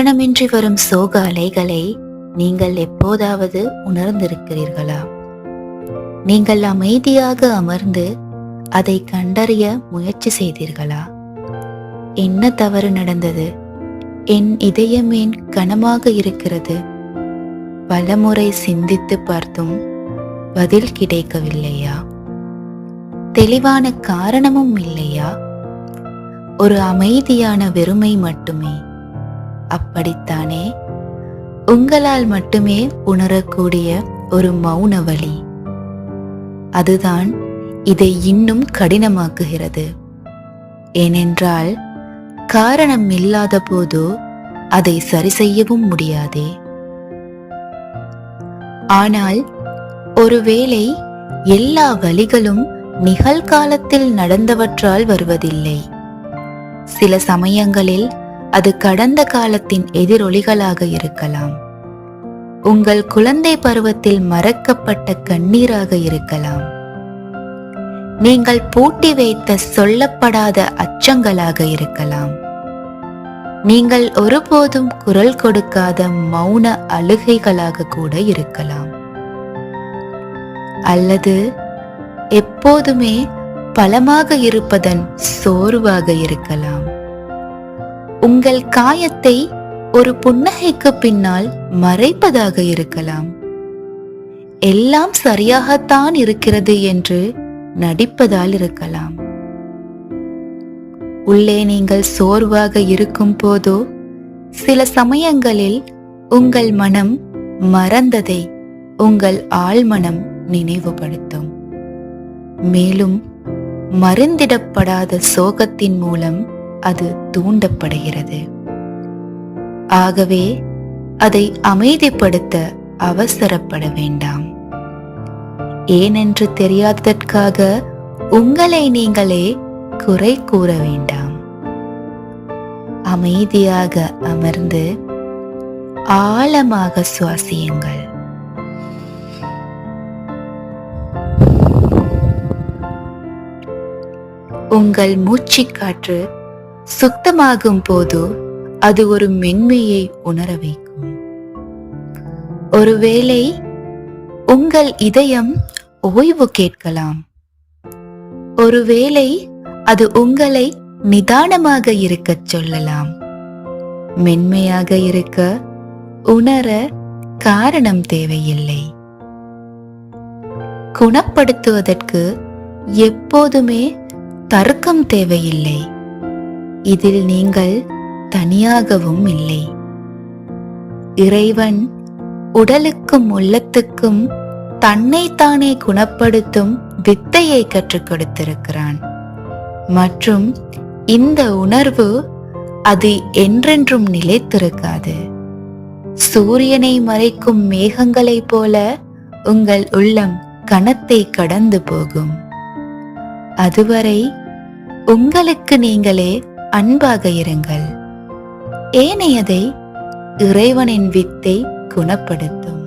காரணமின்றி வரும் சோக அலைகளை நீங்கள் எப்போதாவது உணர்ந்திருக்கிறீர்களா? நீங்கள் அமைதியாக அமர்ந்து அதை கண்டறிய முயற்சி செய்தீர்களா? என்ன தவறு நடந்தது? என் இதயம் ஏன் கனமாக இருக்கிறது? பலமுறை சிந்தித்து பார்த்தும் பதில் கிடைக்கவில்லையா? தெளிவான காரணமும் இல்லையா? ஒரு அமைதியான வெறுமை மட்டுமே. அப்படித்தானே? உங்களால் மட்டுமே உணரக்கூடிய ஒரு மௌன வலி. அதுதான் இதை இன்னும் கடினமாக்குகிறது. ஏனென்றால் காரணம் இல்லாத போது அதை சரி செய்யவும் முடியாதே. ஆனால் ஒருவேளை எல்லா வலிகளும் நிகழ்காலத்தில் நடந்தவற்றால் வருவதில்லை. சில சமயங்களில் அது கடந்த காலத்தின் எதிரொலிகளாக இருக்கலாம். உங்கள் குழந்தை பருவத்தில் மறக்கப்பட்ட கண்ணீராக இருக்கலாம். நீங்கள் பூட்டி வைத்த சொல்லப்படாத அச்சங்களாக இருக்கலாம். நீங்கள் ஒருபோதும் குரல் கொடுக்காத மௌன அழுகைகளாக கூட இருக்கலாம். அல்லது எப்போதுமே பலமாக இருப்பதன் சோர்வாக இருக்கலாம். உங்கள் காயத்தை ஒரு புன்னகைக்கு பின்னால் மறைப்பதாக இருக்கலாம். எல்லாம் சரியாகத்தான் இருக்கிறது என்று நடிப்பதால் இருக்கலாம். உள்ளே நீங்கள் சோர்வாக இருக்கும் போதோ சில சமயங்களில் உங்கள் மனம் மறந்ததை உங்கள் ஆழ்மனம் நினைவுபடுத்தும். மேலும் மறந்திடப்படாத சோகத்தின் மூலம் அது தூண்டப்படுகிறது. ஆகவே அதை அமைதிப்படுத்த அவசரப்பட வேண்டாம். ஏனென்று தெரியாததற்காக உங்களை நீங்களே குறை கூற வேண்டாம். அமைதியாக அமர்ந்து ஆழமாக சுவாசியுங்கள். உங்கள் மூச்சுக்காற்று சுத்தமாகும் போது அது ஒரு மென்மையை உணர வைக்கும். ஒருவேளை உங்கள் இதயம் ஓய்வு கேட்கலாம். ஒருவேளை அது உங்களை நிதானமாக இருக்கச் சொல்லலாம். மென்மையாக இருக்க உணர காரணம் தேவையில்லை. குணப்படுத்துவதற்கு எப்போதுமே தர்க்கம் தேவையில்லை. இதில் நீங்கள் தனியாகவும் இல்லை. இறைவன் உடலுக்கும் உள்ளத்துக்கும் தன்னைத்தானே குணப்படுத்தும் வித்தையை கற்றுக் கொடுத்திருக்கிறான். மற்றும் இந்த உணர்வு அது என்றென்றும் நிலைத்திருக்காது. சூரியனை மறைக்கும் மேகங்களைப் போல உங்கள் உள்ளம் கணத்தை கடந்து போகும். அதுவரை உங்களுக்கு நீங்களே அன்பாக இருங்கள். ஏனையதை இறைவனின் வித்தை குணப்படுத்தும்.